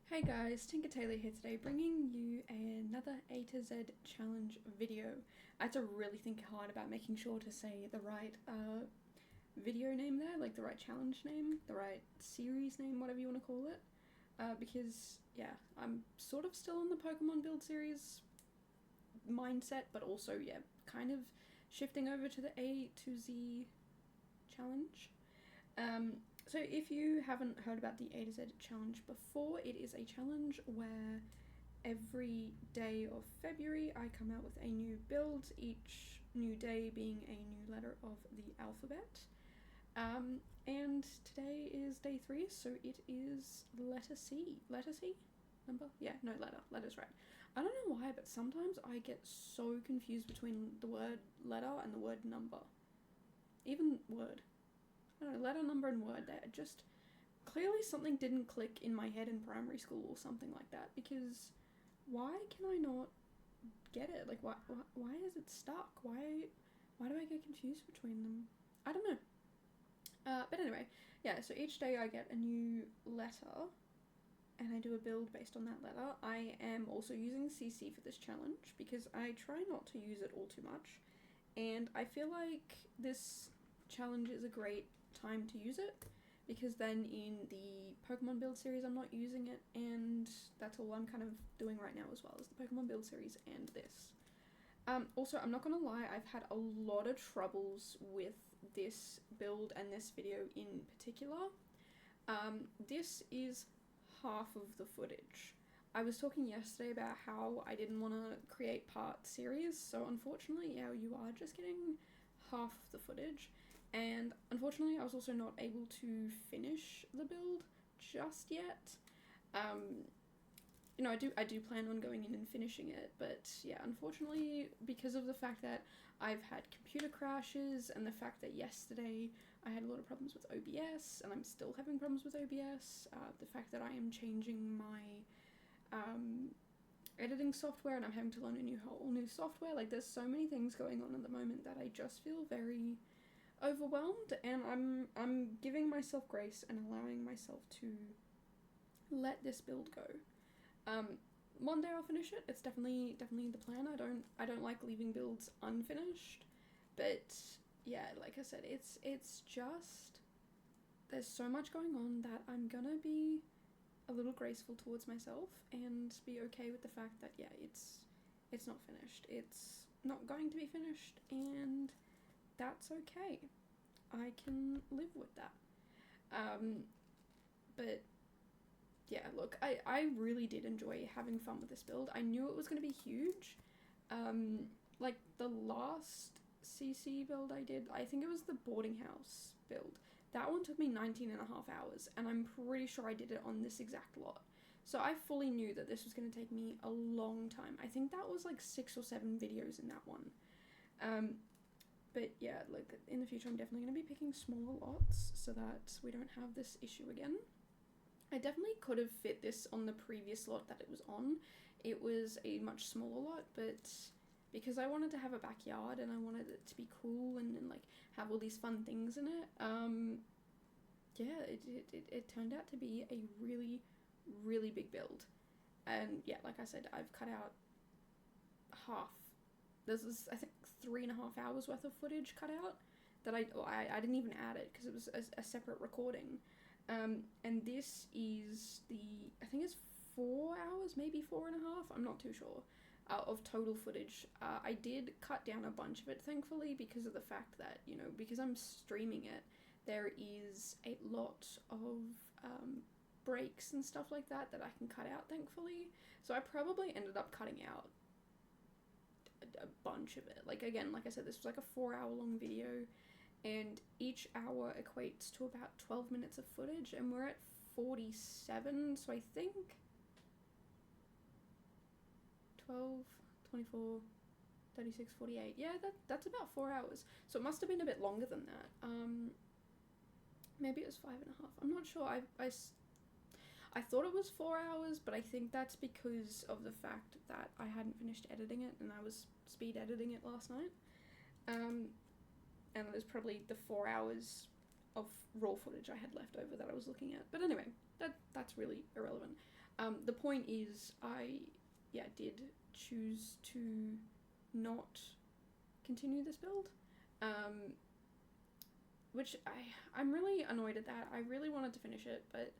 Hey guys, Tinker Taylor here today, bringing you another A to Z challenge video. I had to really think hard about making sure to say the right video name there, like the right challenge name, the right series name, whatever you want to call it. Because, yeah, I'm sort of still in the Pokemon build series mindset, but also, yeah, kind of shifting over to the A to Z challenge. So if you haven't heard about the A to Z challenge before, it is a challenge where every day of February I come out with a new build, each new day being a new letter of the alphabet. And today is day 3, so it is letter C. Letter C? Number? Yeah, no, letter. Letter's right. I don't know why, but sometimes I get so confused between the word letter and the word number. Even word. I don't know, letter, number, and word there. Just clearly something didn't click in my head in primary school or something like that, because why can I not get it? Like, why is it stuck? Why do I get confused between them? I don't know. But anyway, yeah, so each day I get a new letter and I do a build based on that letter. I am also using CC for this challenge because I try not to use it all too much, and I feel like this challenge is a great time to use it because then in the Pokemon build series I'm not using it, and that's all I'm kind of doing right now as well, is the Pokemon build series and this. Also, I'm not gonna lie, I've had a lot of troubles with this build and this video in particular. This is half of the footage. I was talking yesterday about how I didn't want to create part series, so unfortunately, yeah, you are just getting half of the footage. And unfortunately, I was also not able to finish the build just yet. I do plan on going in and finishing it, but yeah, unfortunately, because of the fact that I've had computer crashes and the fact that yesterday I had a lot of problems with OBS and I'm still having problems with OBS, the fact that I am changing my editing software and I'm having to learn a whole new software, like there's so many things going on at the moment that I just feel very overwhelmed, and I'm giving myself grace and allowing myself to let this build go. One day I'll finish it. It's definitely the plan. I don't like leaving builds unfinished, but yeah, like I said, it's just there's so much going on that I'm gonna be a little graceful towards myself and be okay with the fact that yeah, it's not finished. It's not going to be finished, and that's okay. I can live with that. But yeah, look, I really did enjoy having fun with this build. I knew it was going to be huge. Like the last CC build I did, I think it was the boarding house build. That one took me 19 and a half hours, and I'm pretty sure I did it on this exact lot. So I fully knew that this was going to take me a long time. I think that was like 6 or 7 videos in that one. But yeah, like in the future I'm definitely going to be picking smaller lots so that we don't have this issue again. I definitely could have fit this on the previous lot that it was on. It was a much smaller lot, but because I wanted to have a backyard and I wanted it to be cool and like have all these fun things in it, yeah, it turned out to be a really, really big build. And yeah, like I said, I've cut out half. This is, I think, 3.5 hours worth of footage cut out that I didn't even add it because it was a separate recording. And this is I think it's 4 hours, maybe 4.5, I'm not too sure, of total footage. I did cut down a bunch of it, thankfully, because of the fact that, because I'm streaming it, there is a lot of breaks and stuff like that I can cut out, thankfully. So I probably ended up cutting out a bunch of it. Like, again, like I said, this was like a 4-hour long video, and each hour equates to about 12 minutes of footage, and we're at 47, so I think 12, 24, 36, 48. Yeah, that's about 4 hours. So it must have been a bit longer than that. Maybe it was 5.5. I'm not sure. I thought it was 4 hours, but I think that's because of the fact that I hadn't finished editing it and I was speed editing it last night. And it was probably the 4 hours of raw footage I had left over that I was looking at. But anyway, that's really irrelevant. The point is, I did choose to not continue this build, which I'm really annoyed at that. I really wanted to finish it, but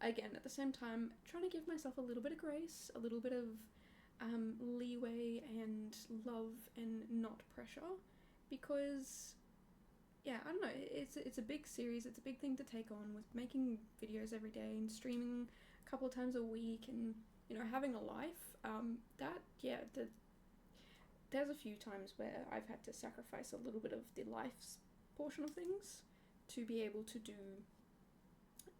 again, at the same time, trying to give myself a little bit of grace, a little bit of leeway and love and not pressure, because I don't know, it's a big series, it's a big thing to take on with making videos every day and streaming a couple of times a week and, having a life. There's a few times where I've had to sacrifice a little bit of the life's portion of things to be able to do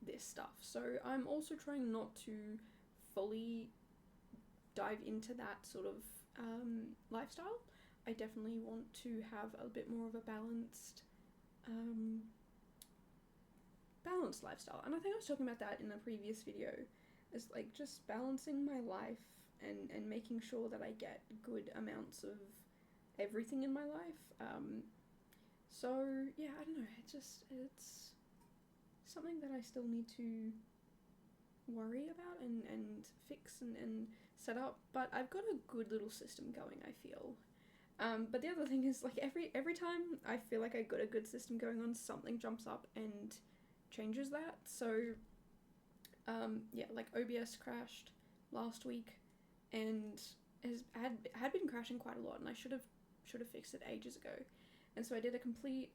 this stuff. So I'm also trying not to fully dive into that sort of lifestyle. I definitely want to have a bit more of a balanced lifestyle, and I think I was talking about that in a previous video, is like just balancing my life and making sure that I get good amounts of everything in my life. So I don't know, it's something that I still need to worry about and fix and set up, but I've got a good little system going, I feel. But the other thing is, like, every time I feel like I got a good system going on, something jumps up and changes that. So like OBS crashed last week and had been crashing quite a lot, and I should have fixed it ages ago. And so I did a complete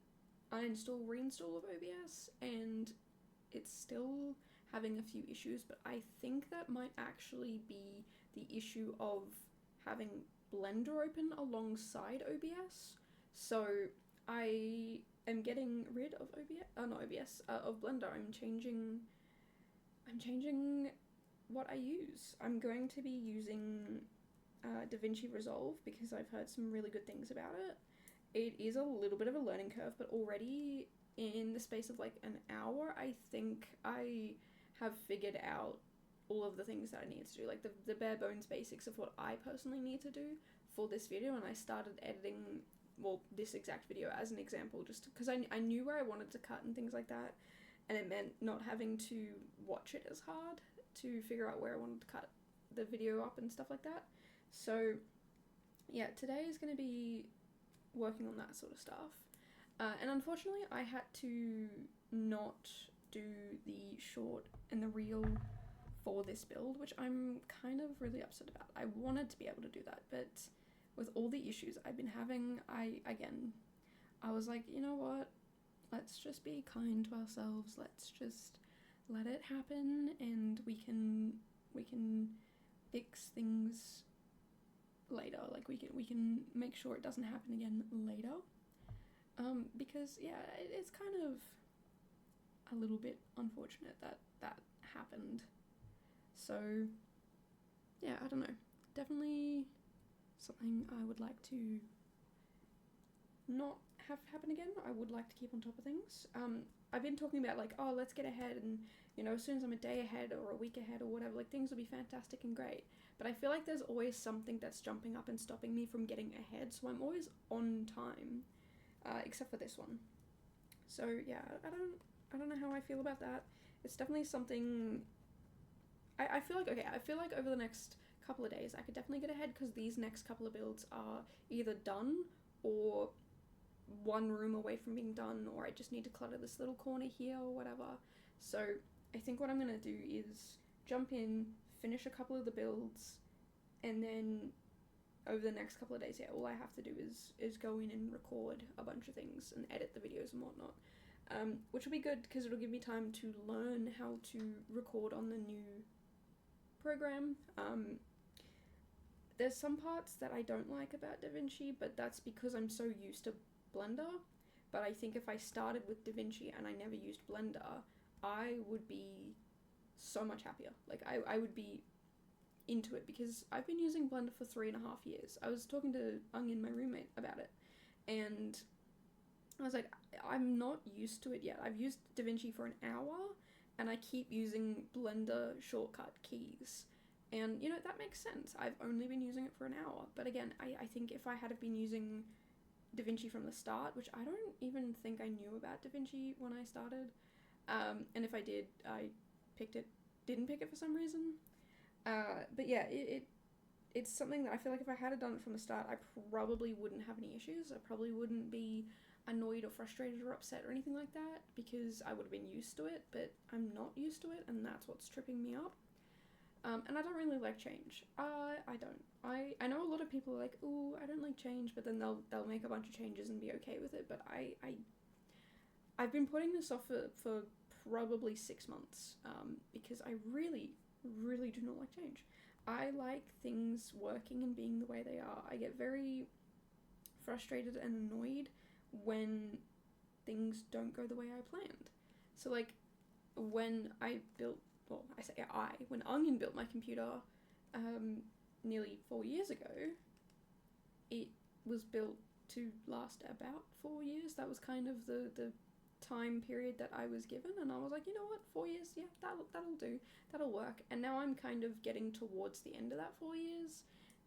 reinstall of OBS, and it's still having a few issues, but I think that might actually be the issue of having Blender open alongside OBS. So I am getting rid of of Blender. I'm changing what I use. I'm going to be using DaVinci Resolve because I've heard some really good things about it. It is a little bit of a learning curve, but already in the space of like an hour, I think I have figured out all of the things that I need to do, like the bare bones basics of what I personally need to do for this video. And I started editing, this exact video as an example, just because I knew where I wanted to cut and things like that, and it meant not having to watch it as hard to figure out where I wanted to cut the video up and stuff like that. So today is going to be working on that sort of stuff. And unfortunately, I had to not do the short and the reel for this build, which I'm kind of really upset about. I wanted to be able to do that, but with all the issues I've been having, I was like, you know what? Let's just be kind to ourselves. Let's just let it happen, and we can fix things later. Like we can make sure it doesn't happen again later. Because it's kind of a little bit unfortunate that happened. So I don't know. Definitely something I would like to not have happen again. I would like to keep on top of things. I've been talking about like, oh, let's get ahead, and as soon as I'm a day ahead or a week ahead or whatever, like things will be fantastic and great. But I feel like there's always something that's jumping up and stopping me from getting ahead, so I'm always on time, except for this one. So I don't know how I feel about that. It's definitely something. I feel like over the next couple of days I could definitely get ahead, because these next couple of builds are either done or one room away from being done, or I just need to clutter this little corner here or whatever. So I think what I'm going to do is jump in, finish a couple of the builds, and then over the next couple of days, all I have to do is go in and record a bunch of things and edit the videos and whatnot, which will be good because it'll give me time to learn how to record on the new program. There's some parts that I don't like about DaVinci, but that's because I'm so used to Blender. But I think if I started with DaVinci and I never used Blender, I would be so much happier. Like I would be into it, because I've been using Blender for 3.5 years. I was talking to Ungin, my roommate, about it, and I was like, I'm not used to it yet. I've used DaVinci for an hour and I keep using Blender shortcut keys. And, that makes sense. I've only been using it for an hour. But again, I think if I had been using DaVinci from the start, which I don't even think I knew about DaVinci when I started, and if I did, I didn't pick it for some reason, But yeah, it's something that I feel like if I had done it from the start, I probably wouldn't have any issues. I probably wouldn't be annoyed or frustrated or upset or anything like that, because I would have been used to it, but I'm not used to it, and that's what's tripping me up. And I don't really like change. I don't. I know a lot of people are like, ooh, I don't like change, but then they'll make a bunch of changes and be okay with it. But I've been putting this off for probably 6 months, because I really, really do not like change. I like things working and being the way they are. I get very frustrated and annoyed when things don't go the way I planned. So like when I built, well, I say when Onion built my computer nearly 4 years ago, it was built to last about 4 years. That was kind of the time period that I was given, and I was like, you know what, 4 years, yeah, that'll do, that'll work. And now I'm kind of getting towards the end of that 4 years,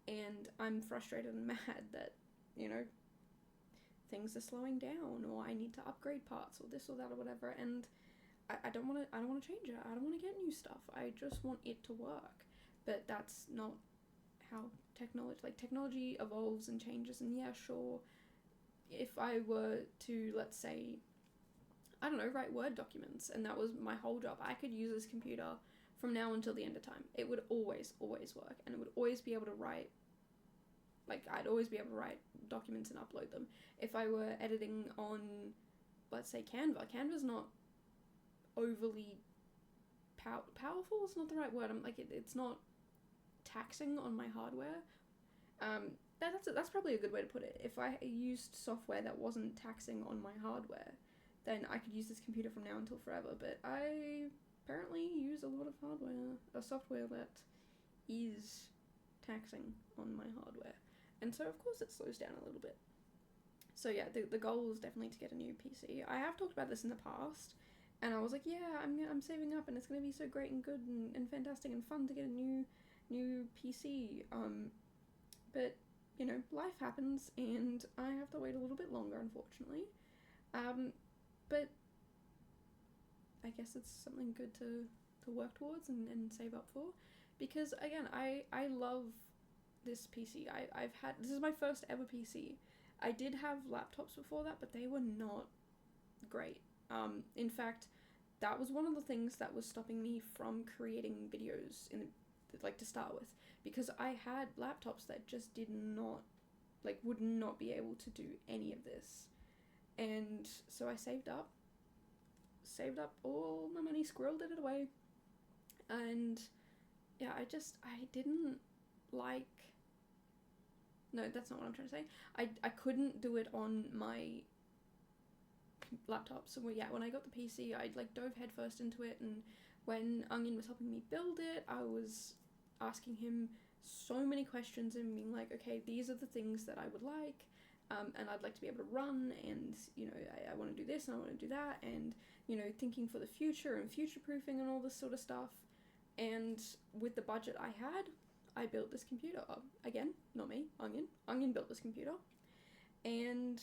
and I'm frustrated and mad that, you know, things are slowing down, or I need to upgrade parts, or this or that or whatever, and I don't want to change it. I don't want to get new stuff. I just want it to work. But that's not how technology evolves and changes. And yeah, sure, if I were to, let's say, I don't know, write Word documents, and that was my whole job, I could use this computer from now until the end of time. It would always work, and it would always be able to write, like, I'd always be able to write documents and upload them. If I were editing on, let's say, Canva's not overly powerful is not the right word. I'm like, it's not taxing on my hardware. That's probably a good way to put it. If I used software that wasn't taxing on my hardware, then I could use this computer from now until forever. But I apparently use a lot of software that is taxing on my hardware, and so of course it slows down a little bit. So yeah, the goal is definitely to get a new PC. I have talked about this in the past, and I was like, yeah, I'm saving up, and it's gonna be so great and good and fantastic and fun to get a new PC. But you know, life happens, and I have to wait a little bit longer, unfortunately. But I guess it's something good to work towards and save up for, because again, I love this PC. I've had, this is my first ever PC. I did have laptops before that, but they were not great. In fact, that was one of the things that was stopping me from creating videos to start with, because I had laptops that just would not be able to do any of this. And so I saved up all my money, squirreled it away, and yeah, I didn't like, no, that's not what I'm trying to say. I couldn't do it on my laptop. So yeah, when I got the PC, I dove headfirst into it, and when Onion was helping me build it, I was asking him so many questions and being like, okay, these are the things that I would like, and I'd like to be able to run, and you know, I want to do this and I want to do that, and you know, thinking for the future and future proofing and all this sort of stuff. And with the budget I had, I built this computer. Again, not me, Onion built this computer, and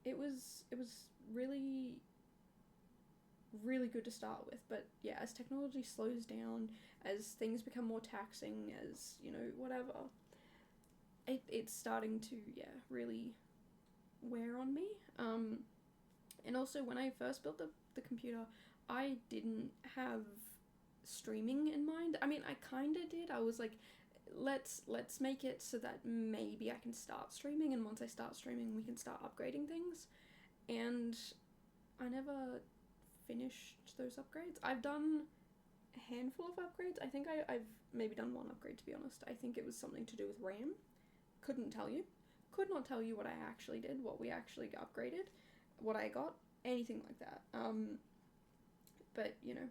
it was really, really good to start with. But yeah, as technology slows down, as things become more taxing, as you know, whatever, it's starting to really wear on me. And also, when I first built the computer, I didn't have streaming in mind. I mean, I kind of did. I was like, let's make it so that maybe I can start streaming, and once I start streaming, we can start upgrading things. And I never finished those upgrades. I've done a handful of upgrades. I think I've maybe done one upgrade, to be honest. I think it was something to do with RAM. Could not tell you what I actually did, what we actually upgraded, what I got, anything like that. But you know,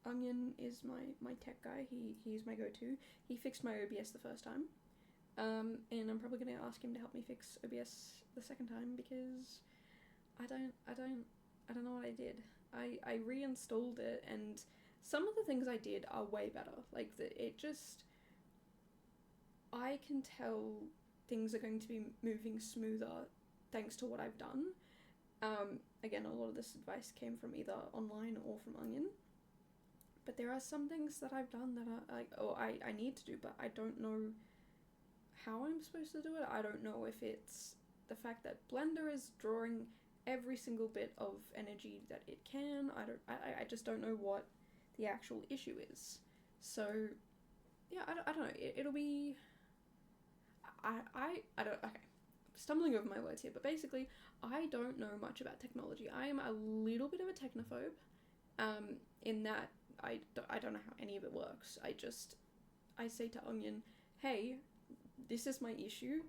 Onion is my tech guy. He's my go-to. He fixed my OBS the first time, and I'm probably gonna ask him to help me fix OBS the second time, because I don't know what I did. I reinstalled it, and some of the things I did are way better. Like I can tell things are going to be moving smoother thanks to what I've done. Again, a lot of this advice came from either online or from Onion. but there are some things that I've done that are like, oh, I need to do, but I don't know how I'm supposed to do it. I don't know if it's the fact that Blender is drawing every single bit of energy that it can. I just don't know what the actual issue is. So yeah, I don't know. It'll be, I don't, okay, stumbling over my words here, but basically I don't know much about technology. I am a little bit of a technophobe, in that I don't know how any of it works. I say to Onion, hey, this is my issue.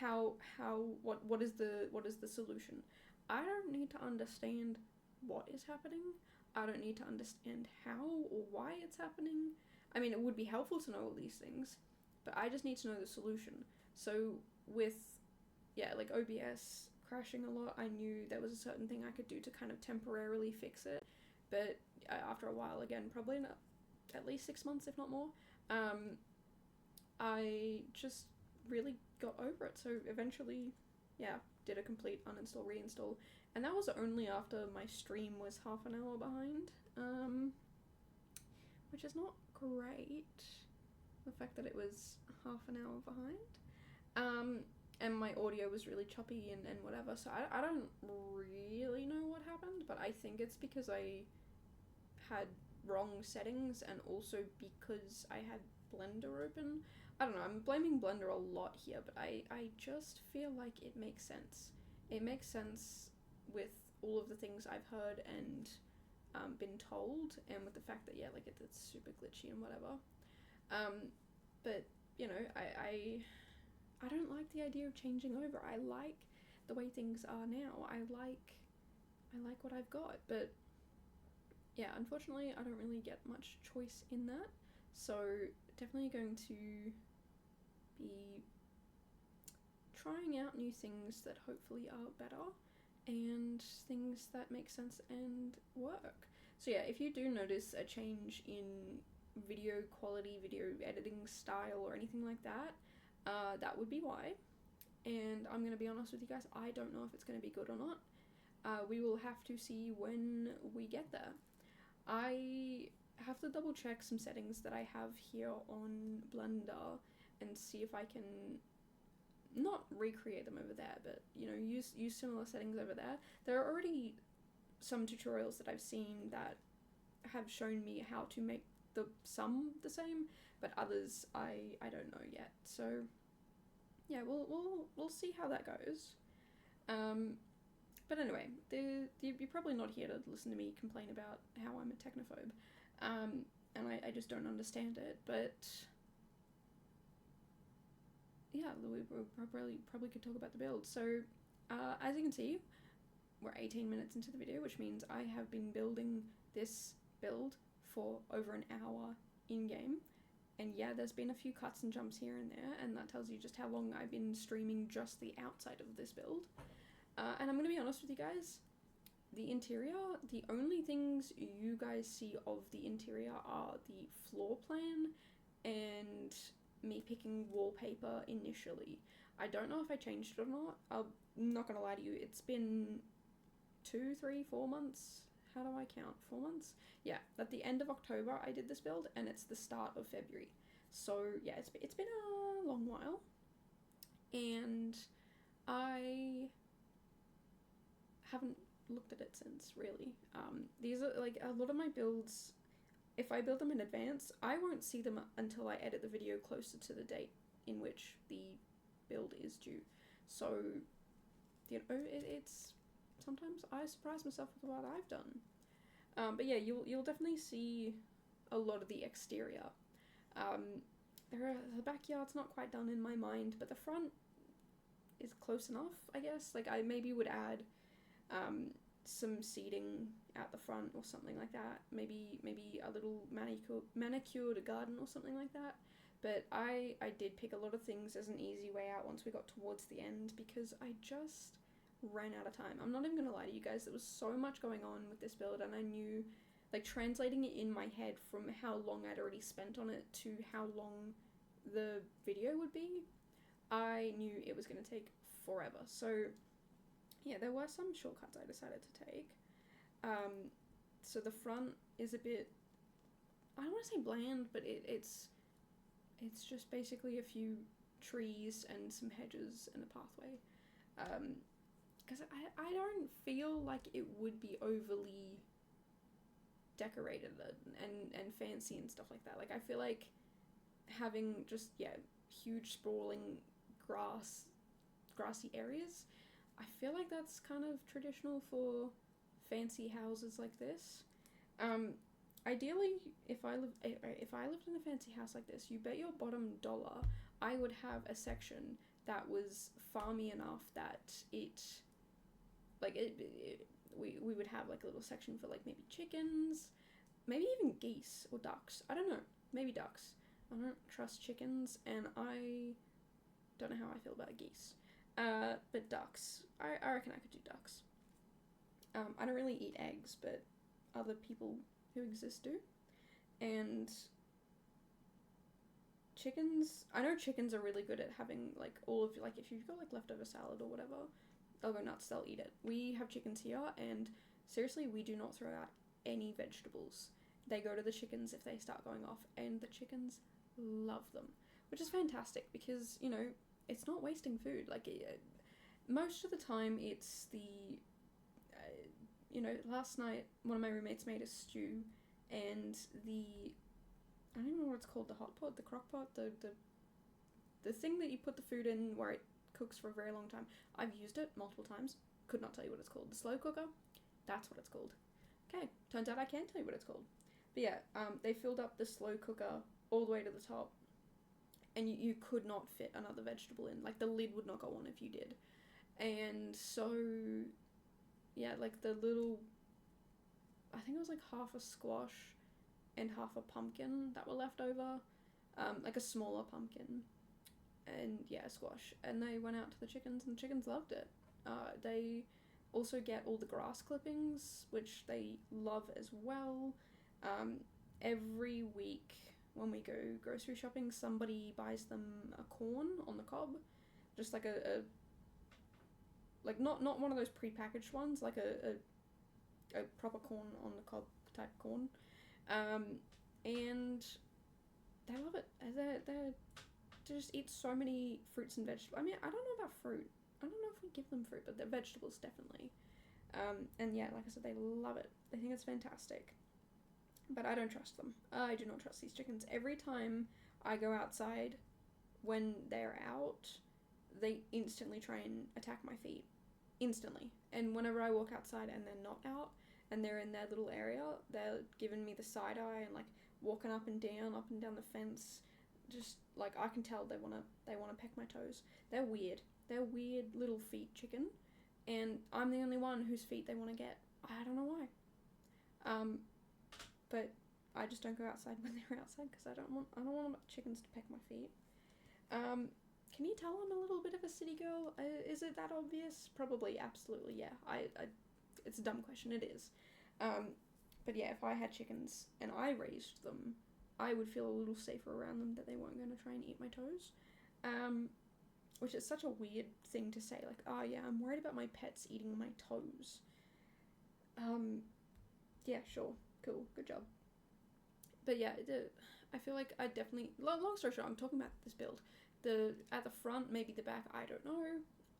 What is the solution? I don't need to understand what is happening. I don't need to understand how or why it's happening. I mean, it would be helpful to know all these things, but I just need to know the solution. So with, yeah, like OBS crashing a lot, I knew there was a certain thing I could do to kind of temporarily fix it, but after a while, again, probably not, at least 6 months, if not more, I just really got over it. So eventually, yeah, did a complete uninstall, reinstall, and that was only after my stream was half an hour behind, which is not great, the fact that it was half an hour behind, and my audio was really choppy and whatever, so I don't really know what happened, but I think it's because I had wrong settings, and also because I had Blender open. I don't know, I'm blaming Blender a lot here, but I just feel like it makes sense. It makes sense with all of the things I've heard and been told, and with the fact that, yeah, like it's super glitchy and whatever. But, you know, I don't like the idea of changing over. I like the way things are now. I like what I've got, but yeah, unfortunately I don't really get much choice in that. So definitely going to be trying out new things that hopefully are better and things that make sense and work. So yeah, if you do notice a change in video quality, video editing style, or anything like that, that would be why. And I'm going to be honest with you guys, I don't know if it's going to be good or not. We will have to see when we get there. I have to double check some settings that I have here on Blender and see if I can not recreate them over there, but, you know, use similar settings over there. There are already some tutorials that I've seen that have shown me how to make some the same, but others I don't know yet. So yeah, we'll see how that goes. But anyway, you're probably not here to listen to me complain about how I'm a technophobe, and I just don't understand it. But yeah, we probably could talk about the build. So as you can see, we're 18 minutes into the video, which means I have been building this build for over an hour in-game. And yeah, there's been a few cuts and jumps here and there, and that tells you just how long I've been streaming just the outside of this build. And I'm going to be honest with you guys, the interior, the only things you guys see of the interior are the floor plan and me picking wallpaper initially. I don't know if I changed it or not. I'm not going to lie to you, it's been 2, 3, 4 months. How do I count? 4 months? Yeah, at the end of October I did this build, and it's the start of February. So yeah, it's been a long while, and I haven't looked at it since, really. These are, like, a lot of my builds, if I build them in advance, I won't see them until I edit the video closer to the date in which the build is due. So, you know, it's sometimes I surprise myself with what I've done. But yeah, you'll definitely see a lot of the exterior. The backyard's not quite done in my mind, but the front is close enough, I guess. Like, I maybe would add some seating at the front or something like that. Maybe a little manicured garden or something like that. But I did pick a lot of things as an easy way out once we got towards the end, because I just ran out of time. I'm not even gonna lie to you guys, there was so much going on with this build, and I knew, like, translating it in my head from how long I'd already spent on it to how long the video would be, I knew it was gonna take forever. So yeah, there were some shortcuts I decided to take. So the front is a bit I don't want to say bland, but it's just basically a few trees and some hedges and a pathway. Because I don't feel like it would be overly decorated and fancy and stuff like that. Like, I feel like having just, huge sprawling grassy areas, I feel like that's kind of traditional for fancy houses like this. Ideally, if I lived in a fancy house like this, you bet your bottom dollar I would have a section that was farmy enough that we would have like a little section for like maybe chickens, maybe even geese or ducks. I don't know, maybe ducks. I don't trust chickens, and I don't know how I feel about geese. But ducks, I reckon I could do ducks. I don't really eat eggs, but other people who exist do. And chickens, I know chickens are really good at having like all of, like, if you've got like leftover salad or whatever, they'll go nuts, they'll eat it. We have chickens here, and seriously, we do not throw out any vegetables. They go to the chickens if they start going off, and the chickens love them, which is fantastic because, you know, it's not wasting food. Like, most of the time it's the last night one of my roommates made a stew, and I don't even know what it's called, the hot pot, the crock pot, the thing that you put the food in where it cooks for a very long time. I've used it multiple times, could not tell you what it's called. The slow cooker, that's what it's called. Okay, turns out I can tell you what it's called. But yeah, they filled up the slow cooker all the way to the top, and you could not fit another vegetable in. Like, the lid would not go on if you did. And so, yeah, like the little, I think it was like half a squash and half a pumpkin that were left over, like a smaller pumpkin, and a squash. And they went out to the chickens, and the chickens loved it. They also get all the grass clippings, which they love as well. Every week when we go grocery shopping, somebody buys them a corn on the cob, just like a like not one of those prepackaged ones, like a proper corn on the cob type corn, and they love it. They just eat so many fruits and vegetables. I mean, I don't know about fruit. I don't know if we give them fruit, but the vegetables definitely. And yeah, like I said, they love it. They think it's fantastic. But I don't trust them. I do not trust these chickens. Every time I go outside, when they're out, they instantly try and attack my feet. Instantly. And whenever I walk outside and they're not out, and they're in their little area, they're giving me the side eye and like walking up and down the fence. Just like, I can tell they wanna peck my toes. They're weird. They're weird little feet chicken, and I'm the only one whose feet they want to get. I don't know why. But I just don't go outside when they're outside because I don't want chickens to peck my feet. Can you tell I'm a little bit of a city girl? Is it that obvious? Probably, absolutely, yeah. It's a dumb question, it is. But yeah, if I had chickens and I raised them, I would feel a little safer around them, that they weren't going to try and eat my toes. Which is such a weird thing to say, like, oh yeah, I'm worried about my pets eating my toes. Yeah, sure, cool, good job. But yeah, I feel like I definitely, long story short, I'm talking about this build. At the front, maybe the back, I don't know.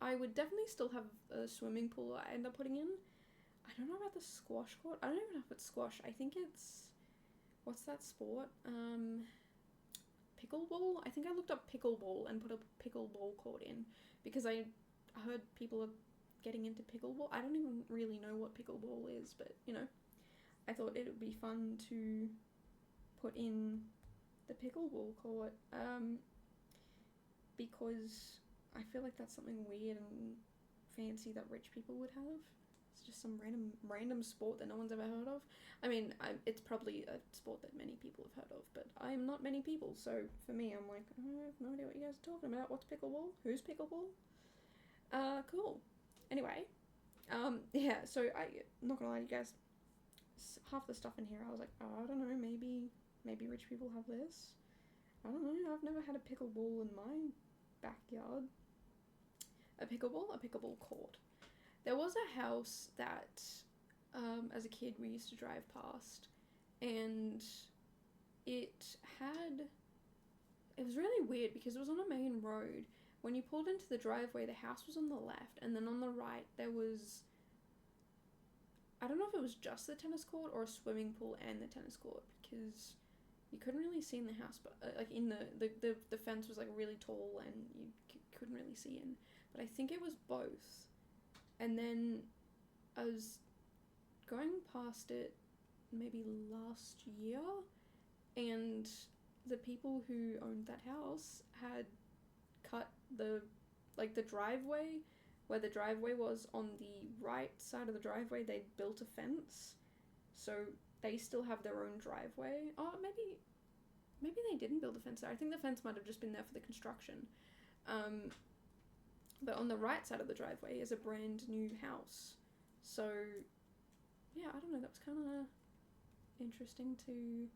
I would definitely still have a swimming pool I end up putting in. I don't know about the squash court. I don't even know if it's squash. I think it's, what's that sport? Pickleball? I think I looked up pickleball and put a pickleball court in because I heard people are getting into pickleball. I don't even really know what pickleball is, but, you know, I thought it would be fun to put in the pickleball court, because I feel like that's something weird and fancy that rich people would have. It's just some random sport that no one's ever heard of. I mean, it's probably a sport that many people have heard of, but I'm not many people, so for me, I'm like, I have no idea what you guys are talking about. What's pickleball? Who's pickleball? Cool. Anyway, yeah, so not gonna lie to you guys, half the stuff in here, I was like, oh, I don't know, maybe rich people have this. I don't know, I've never had a pickleball in my backyard. A pickleball court. There was a house that, as a kid, we used to drive past, and it was really weird because it was on a main road. When you pulled into the driveway, the house was on the left, and then on the right there was, I don't know if it was just the tennis court or a swimming pool and the tennis court, because you couldn't really see in the house, but like in the fence was like really tall and you couldn't really see in. But I think it was both. And then I was going past it maybe last year, and the people who owned that house had cut the driveway, where the driveway was on the right side of the driveway, they'd built a fence, so they still have their own driveway. Oh, maybe they didn't build a fence there. I think the fence might have just been there for the construction. But on the right side of the driveway is a brand new house. So, yeah, I don't know, that was kind of interesting to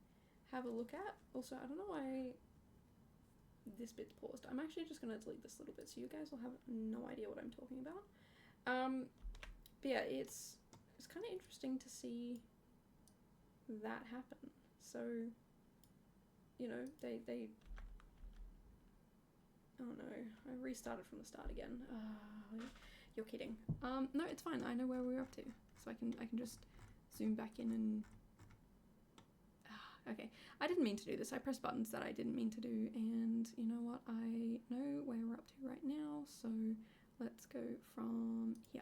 have a look at. Also, I don't know why this bit's paused. I'm actually just going to delete this little bit so you guys will have no idea what I'm talking about. But yeah, it's kind of interesting to see that happen. So, you know, they oh no, I restarted from the start again. You're kidding. No, it's fine. I know where we're up to, so I can just zoom back in and. Okay, I didn't mean to do this. I pressed buttons that I didn't mean to do, and you know what? I know where we're up to right now, so let's go from here.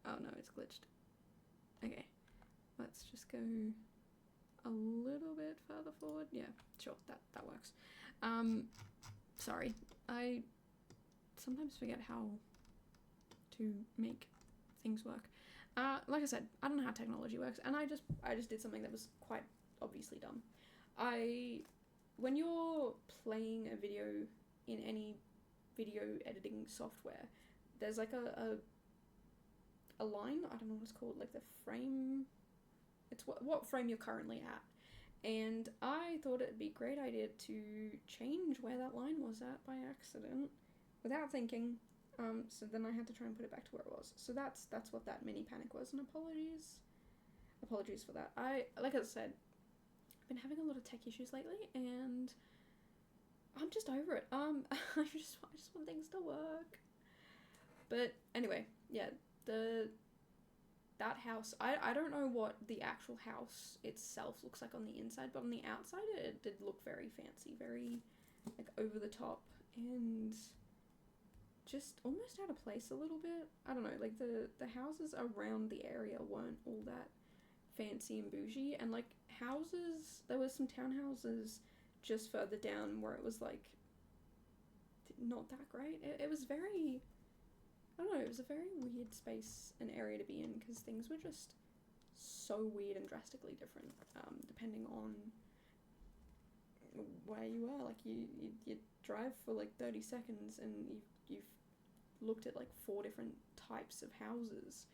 Oh no, it's glitched. Okay, let's just go a little bit further forward. Yeah, sure, that works. Sorry, I sometimes forget how to make things work. Like I said, I don't know how technology works, and I just did something that was quite obviously dumb. When you're playing a video in any video editing software, there's like a line, I don't know what it's called, like the frame, it's what frame you're currently at. And I thought it'd be a great idea to change where that line was at by accident, without thinking. So then I had to try and put it back to where it was. So that's what that mini panic was, and apologies for that. Like I said, I've been having a lot of tech issues lately, and I'm just over it. I just want things to work. But anyway, yeah, that house, I don't know what the actual house itself looks like on the inside, but on the outside it did look very fancy, very like over the top, and just almost out of place a little bit. I don't know, like the houses around the area weren't all that fancy and bougie, and like houses, there was some townhouses just further down where it was like not that great. It was very, I don't know, it was a very weird space and area to be in, because things were just so weird and drastically different, depending on where you were. Like you drive for like 30 seconds and you've looked at like 4 different types of houses.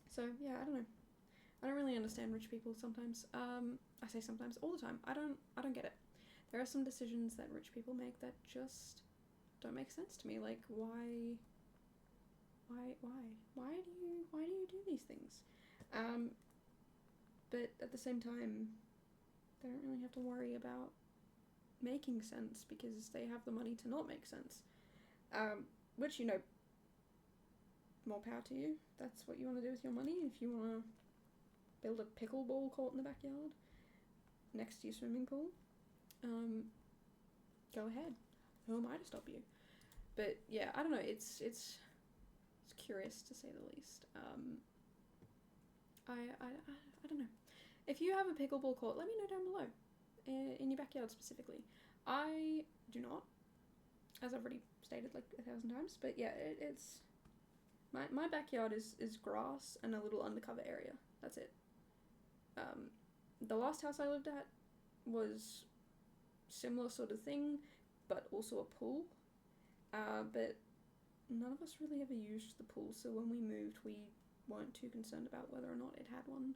So yeah, I don't know. I don't really understand rich people sometimes. I say sometimes, all the time. I don't get it. There are some decisions that rich people make that just don't make sense to me. Like, why do you do these things? But at the same time, they don't really have to worry about making sense, because they have the money to not make sense. Which, you know, more power to you. That's what you want to do with your money. If you want to build a pickleball court in the backyard next to your swimming pool, go ahead. Who am I to stop you? But yeah, I don't know. It's curious to say the least. I don't know. If you have a pickleball court, let me know down below. In your backyard specifically. I do not, as I've already stated like 1,000 times. But yeah, it's my backyard is grass and a little undercover area. That's it. The last house I lived at was similar sort of thing, but also a pool. But none of us really ever used the pool, so when we moved, we weren't too concerned about whether or not it had one.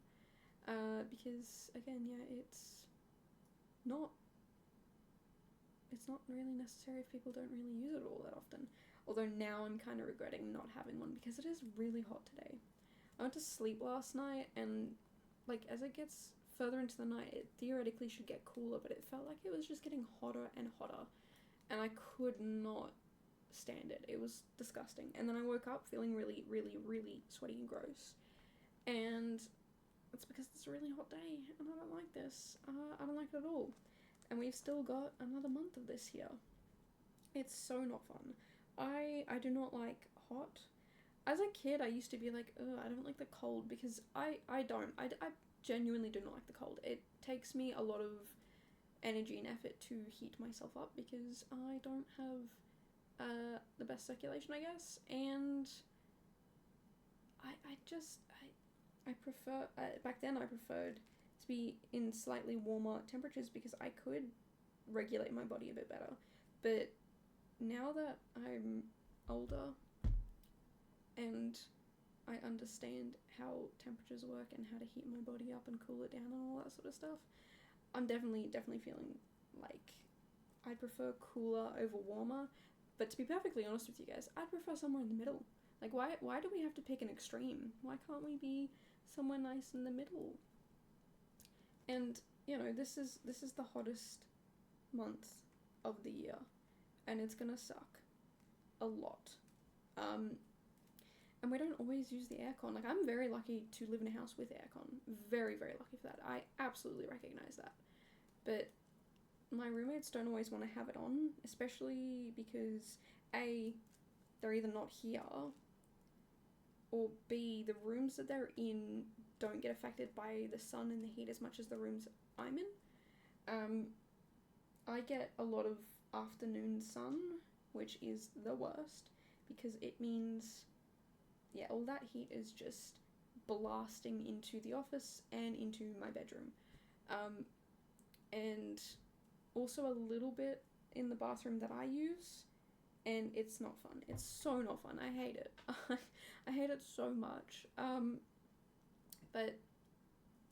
Because again, yeah, it's not really necessary if people don't really use it all that often. Although now I'm kind of regretting not having one, because it is really hot today. I went to sleep last night and like, as it gets further into the night, it theoretically should get cooler, but it felt like it was just getting hotter and hotter, and I could not stand it. It was disgusting. And then I woke up feeling really, really, really sweaty and gross, and it's because it's a really hot day, and I don't like this. I don't like it at all. And we've still got another month of this here. It's so not fun. I do not like hot. As a kid, I used to be like, ugh, I don't like the cold, because I genuinely do not like the cold. It takes me a lot of energy and effort to heat myself up, because I don't have the best circulation, I guess, and I prefer, back then I preferred to be in slightly warmer temperatures because I could regulate my body a bit better. But now that I'm older and I understand how temperatures work and how to heat my body up and cool it down and all that sort of stuff, I'm definitely feeling like I'd prefer cooler over warmer. But to be perfectly honest with you guys, I'd prefer somewhere in the middle. Like, why do we have to pick an extreme? Why can't we be somewhere nice in the middle? And, you know, this is the hottest month of the year, and it's gonna suck a lot. And we don't always use the aircon. Like, I'm very lucky to live in a house with aircon. Very, very lucky for that. I absolutely recognize that. But my roommates don't always want to have it on, especially because A, they're either not here, or B, the rooms that they're in don't get affected by the sun and the heat as much as the rooms I'm in. I get a lot of afternoon sun, which is the worst, because it means, yeah, all that heat is just blasting into the office and into my bedroom. And also a little bit in the bathroom that I use, and it's not fun. It's so not fun. I hate it. I hate it so much. But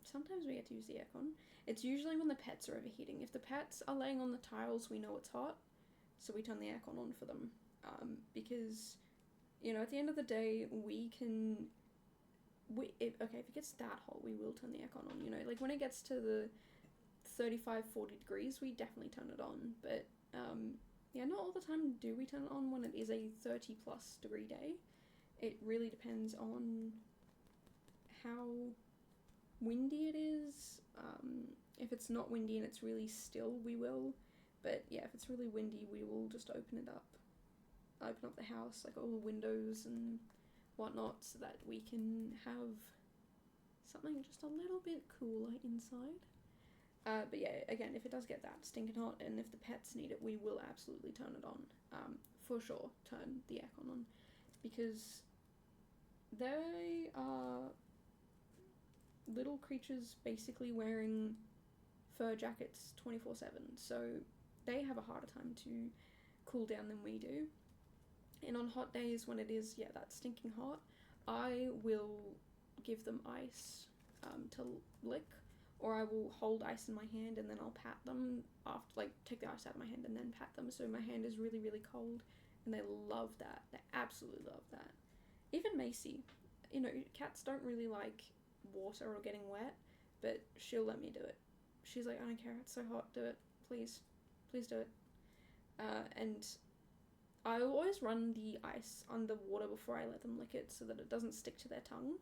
sometimes we get to use the aircon. It's usually when the pets are overheating. If the pets are laying on the tiles, we know it's hot, so we turn the aircon on for them. Because, you know, at the end of the day, if it gets that hot, we will turn the aircon on. You know, like when it gets to the 35, 40 degrees, we definitely turn it on. But yeah, not all the time do we turn it on when it is a 30 plus degree day. It really depends on how windy it is. If it's not windy and it's really still, we will. But yeah, if it's really windy, we will just open up the house, like all the windows and whatnot, so that we can have something just a little bit cooler inside. But yeah, again, if it does get that stinking hot and if the pets need it, we will absolutely turn it on. For sure, turn the aircon on, because they are little creatures basically wearing fur jackets 24/7, so they have a harder time to cool down than we do. And on hot days when it is, yeah, that stinking hot, I will give them ice to lick, or I will hold ice in my hand and then I'll pat them after, like, take the ice out of my hand and then pat them, so my hand is really, really cold, and they love that. They absolutely love that. Even Macy, you know, cats don't really like water or getting wet, but she'll let me do it. She's like, I don't care, it's so hot, do it, please do it. And I will always run the ice under water before I let them lick it, so that it doesn't stick to their tongue.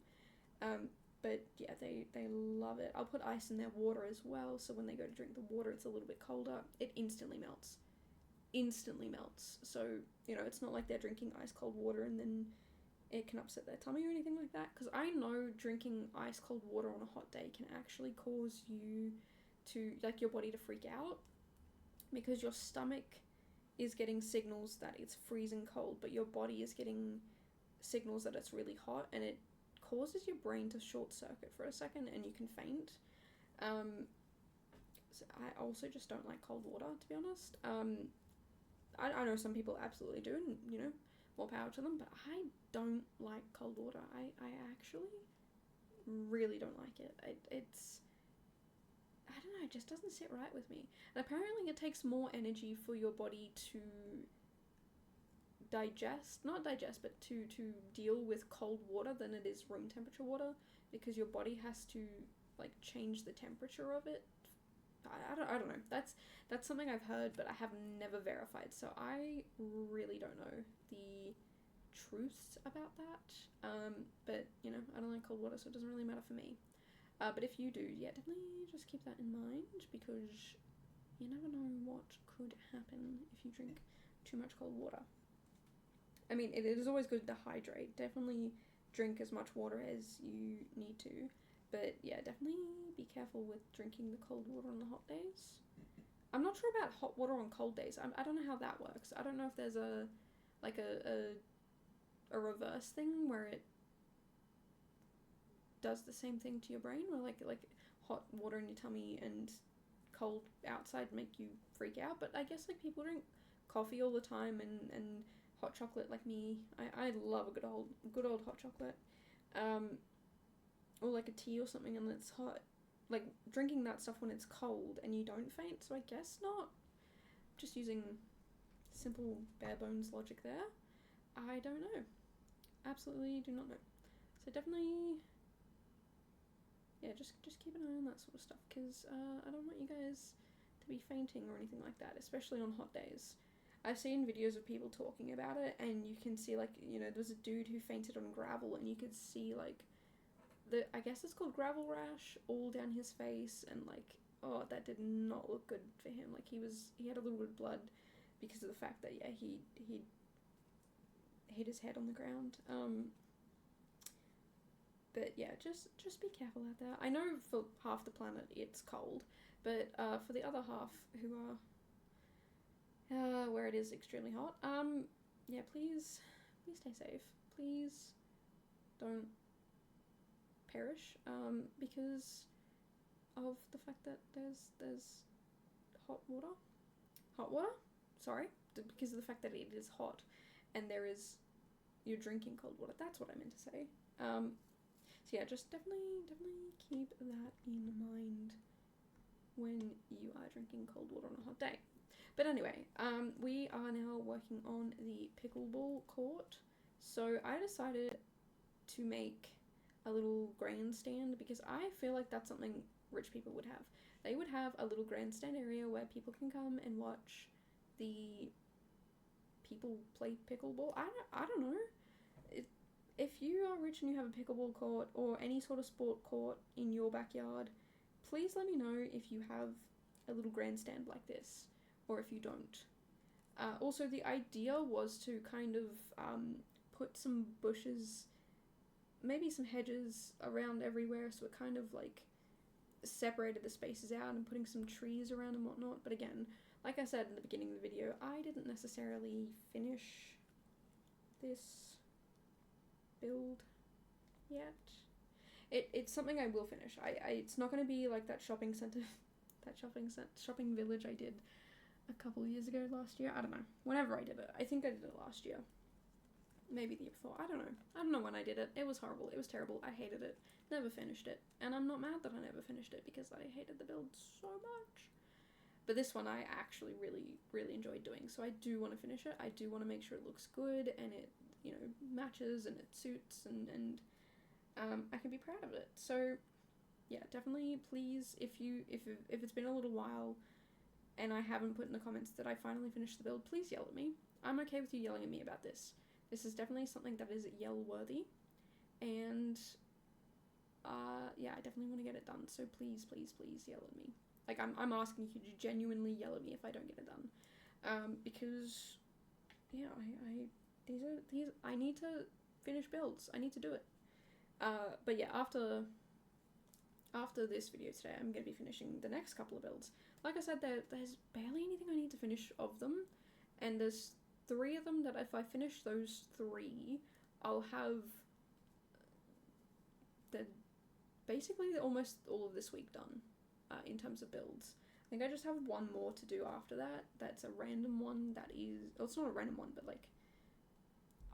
But yeah, they love it. I'll put ice in their water as well, so when they go to drink the water, it's a little bit colder. It instantly melts. So, you know, it's not like they're drinking ice cold water and then it can upset their tummy or anything like that, because I know drinking ice cold water on a hot day can actually cause you to, like, your body to freak out, because your stomach is getting signals that it's freezing cold, but your body is getting signals that it's really hot, and it causes your brain to short circuit for a second and you can faint. So I also just don't like cold water, to be honest. I know some people absolutely do, and, you know, more power to them, but I don't like cold water. I actually really don't like it. It's, I don't know, it just doesn't sit right with me. And apparently it takes more energy for your body to but to deal with cold water than it is room temperature water, because your body has to like change the temperature of it. I don't know. That's something I've heard, but I have never verified, so I really don't know the truths about that. But you know, I don't like cold water, so it doesn't really matter for me. But if you do, yeah, definitely just keep that in mind, because you never know what could happen if you drink too much cold water. I mean, it is always good to hydrate. Definitely drink as much water as you need to. But yeah, definitely be careful with drinking the cold water on the hot days. I'm not sure about hot water on cold days. I don't know how that works. I don't know if there's a reverse thing where it does the same thing to your brain, where like hot water in your tummy and cold outside make you freak out. But I guess like people drink coffee all the time and hot chocolate like me. I love a good old hot chocolate. Or like a tea or something and it's hot. Like drinking that stuff when it's cold and you don't faint, so I guess not. Just using simple bare bones logic there. I don't know. Absolutely do not know. So definitely, yeah, just keep an eye on that sort of stuff, because I don't want you guys to be fainting or anything like that, especially on hot days. I've seen videos of people talking about it, and you can see, like, you know, there was a dude who fainted on gravel, and you could see, like, I guess it's called gravel rash all down his face, and, like, oh, that did not look good for him. Like, he had a little bit of blood because of the fact that, yeah, he hit his head on the ground. But yeah, just be careful out there. I know for half the planet it's cold, but for the other half who are where it is extremely hot, yeah, please stay safe. Please don't perish because of the fact that there's hot water. Sorry, because of the fact that it is hot, and you're drinking cold water. That's what I meant to say. So yeah, just definitely keep that in mind when you are drinking cold water on a hot day. But anyway, we are now working on the pickleball court. So I decided to make a little grandstand, because I feel like that's something rich people would have. They would have a little grandstand area where people can come and watch the people play pickleball. I don't know. If you are rich and you have a pickleball court or any sort of sport court in your backyard, please let me know if you have a little grandstand like this, or if you don't. Also, the idea was to kind of put some bushes, maybe some hedges around everywhere, so it kind of like separated the spaces out, and putting some trees around and whatnot. But again, like I said in the beginning of the video, I didn't necessarily finish this build yet. It's something I will finish. It's not going to be like that shopping village I did a couple years ago last year. I don't know. Whenever I did it. I think I did it last year. Maybe the year before. I don't know. I don't know when I did it. It was horrible. It was terrible. I hated it. Never finished it. And I'm not mad that I never finished it, because I hated the build so much. But this one I actually really enjoyed doing. So I do want to finish it. I do want to make sure it looks good and it, you know, matches and it suits, and I can be proud of it. So yeah, definitely please, if it's been a little while and I haven't put in the comments that I finally finished the build, please yell at me. I'm okay with you yelling at me about this. This is definitely something that is yell worthy, and yeah, I definitely want to get it done. So please yell at me. Like, I'm asking you to genuinely yell at me if I don't get it done, because yeah, I need to finish builds. I need to do it. But yeah, after this video today, I'm going to be finishing the next couple of builds. Like I said, there's barely anything I need to finish of them, and there's 3 of them that if I finish those 3, I'll have basically almost all of this week done in terms of builds. I think I just have one more to do after that. That's a random one. Well, it's not a random one, but like,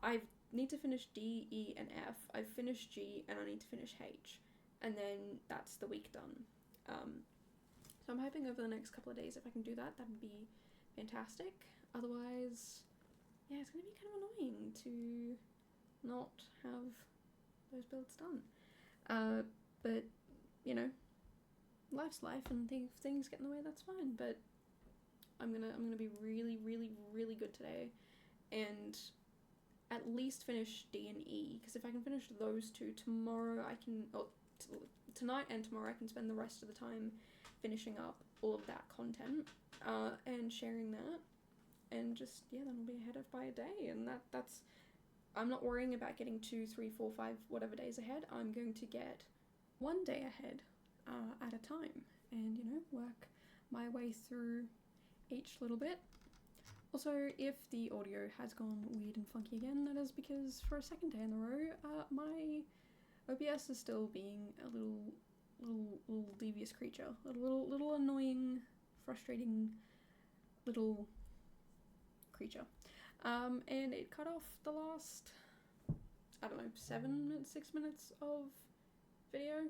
I need to finish D, E, and F. I've finished G, and I need to finish H, and then that's the week done. So I'm hoping over the next couple of days, if I can do that, that'd be fantastic. Otherwise, yeah, it's going to be kind of annoying to not have those builds done. But, you know, life's life, and if things get in the way, that's fine. But I'm gonna be really, really, really good today, and at least finish D and E, because if I can finish those two tomorrow, I can, tonight and tomorrow, I can spend the rest of the time finishing up all of that content, and sharing that, and just, yeah, then I'll be ahead of by a day, and that's, I'm not worrying about getting 2, 3, 4, 5, whatever days ahead. I'm going to get one day ahead, at a time, and, work my way through each little bit. Also, if the audio has gone weird and funky again, that is because for a second day in a row, my OBS is still being a little devious creature, a little annoying, frustrating little creature. And it cut off the last, I don't know, 7 minutes, 6 minutes of video.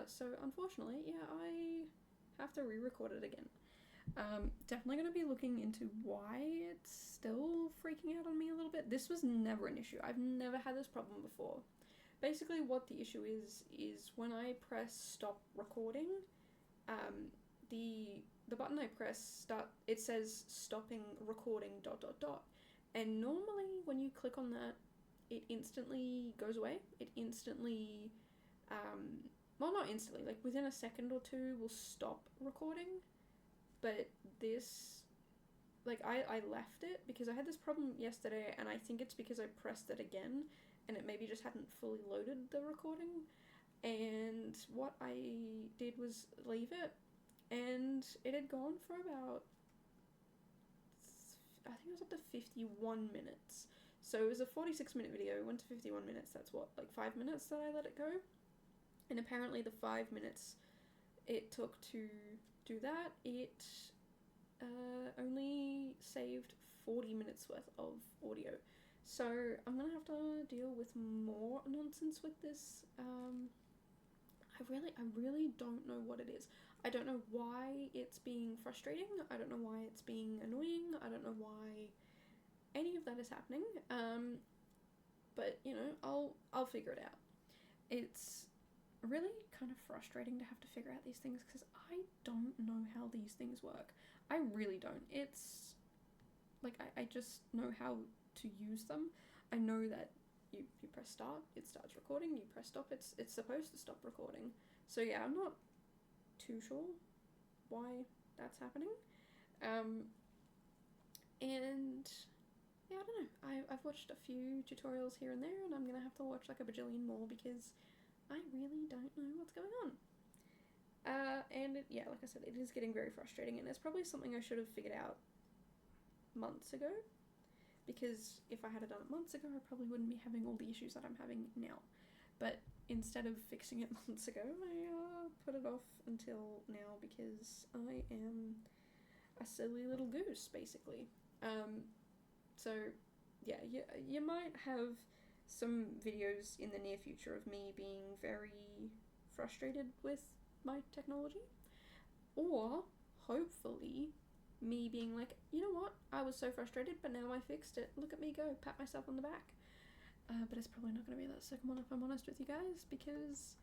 So unfortunately, yeah, I have to re-record it again. Definitely going to be looking into why it's still freaking out on me a little bit. This was never an issue. I've never had this problem before. Basically what the issue is when I press stop recording, the button I press, it says stopping recording ... And normally when you click on that, it instantly goes away. It instantly, well, not instantly, like within a second or two will stop recording. But this, like, I left it because I had this problem yesterday, and I think it's because I pressed it again and it maybe just hadn't fully loaded the recording. And what I did was leave it, and it had gone for about, I think it was up to 51 minutes. So it was a 46-minute video, it went to 51 minutes, that's what, like 5 minutes that I let it go? And apparently the 5 minutes it took to do that, it only saved 40 minutes worth of audio. So I'm gonna have to deal with more nonsense with this. I really don't know what it is. I don't know why it's being frustrating. I don't know why it's being annoying. I don't know why any of that is happening. But I'll figure it out. It's really kind of frustrating to have to figure out these things because I don't know how these things work. I really don't. It's like I just know how to use them. I know that you press start, it starts recording, you press stop, it's supposed to stop recording. So yeah, I'm not too sure why that's happening. And yeah, I don't know. I've watched a few tutorials here and there, and I'm gonna have to watch like a bajillion more because I really don't know what's going on. And yeah, like I said, it is getting very frustrating, and it's probably something I should have figured out months ago, because if I had it done it months ago, I probably wouldn't be having all the issues that I'm having now. But instead of fixing it months ago, I put it off until now because I am a silly little goose, basically. So yeah, you might have some videos in the near future of me being very frustrated with my technology, or hopefully me being like, you know what, I was so frustrated, but now I fixed it, look at me go, pat myself on the back. But it's probably not going to be that second one, if I'm honest with you guys, because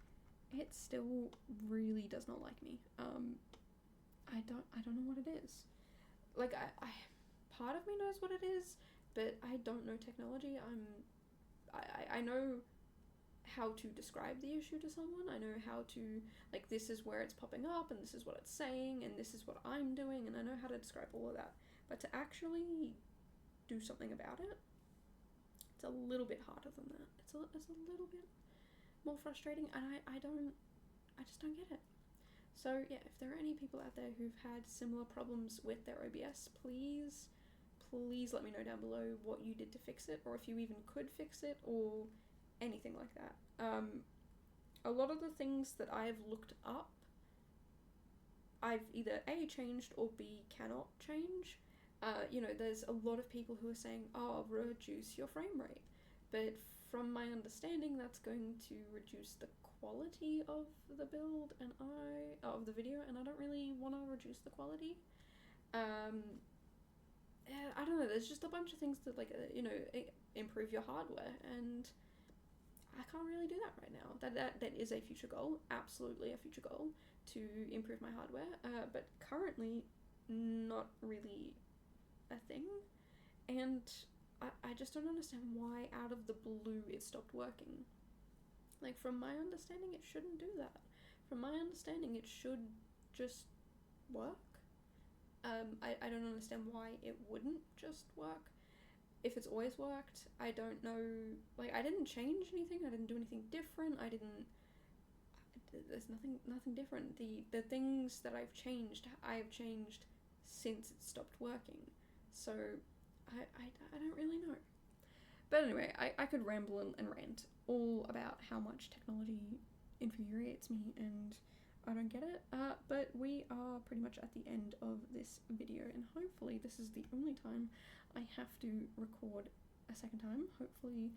it still really does not like me. I don't know what it is. Like, I part of me knows what it is, but I don't know technology. I know how to describe the issue to someone. I know how to, like, this is where it's popping up, and this is what it's saying, and this is what I'm doing, and I know how to describe all of that. But to actually do something about it, it's a little bit harder than that. It's a little bit more frustrating, and I just don't get it. So yeah, if there are any people out there who've had similar problems with their OBS, please let me know down below what you did to fix it, or if you even could fix it, or anything like that. A lot of the things that I've looked up, I've either A, changed, or B, cannot change. There's a lot of people who are saying, oh, reduce your frame rate. But from my understanding, that's going to reduce the quality of the build and of the video, and I don't really want to reduce the quality. I don't know, there's just a bunch of things that, like, improve your hardware, and I can't really do that right now. That is a future goal, absolutely a future goal, to improve my hardware, but currently not really a thing, and I just don't understand why out of the blue it stopped working. Like, from my understanding, it shouldn't do that. From my understanding, it should just work. I don't understand why it wouldn't just work. If it's always worked, I don't know. Like, I didn't change anything. I didn't do anything different. There's nothing different. The things that I've changed since it stopped working. So I don't really know. But anyway, I could ramble and rant all about how much technology infuriates me and I don't get it, but we are pretty much at the end of this video, and hopefully this is the only time I have to record a second time. Hopefully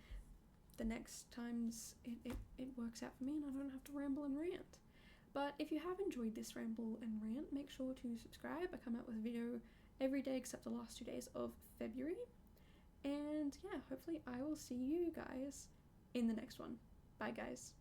the next times it works out for me and I don't have to ramble and rant. But if you have enjoyed this ramble and rant, make sure to subscribe. I come out with a video every day except the last 2 days of February. And yeah, hopefully I will see you guys in the next one. Bye guys.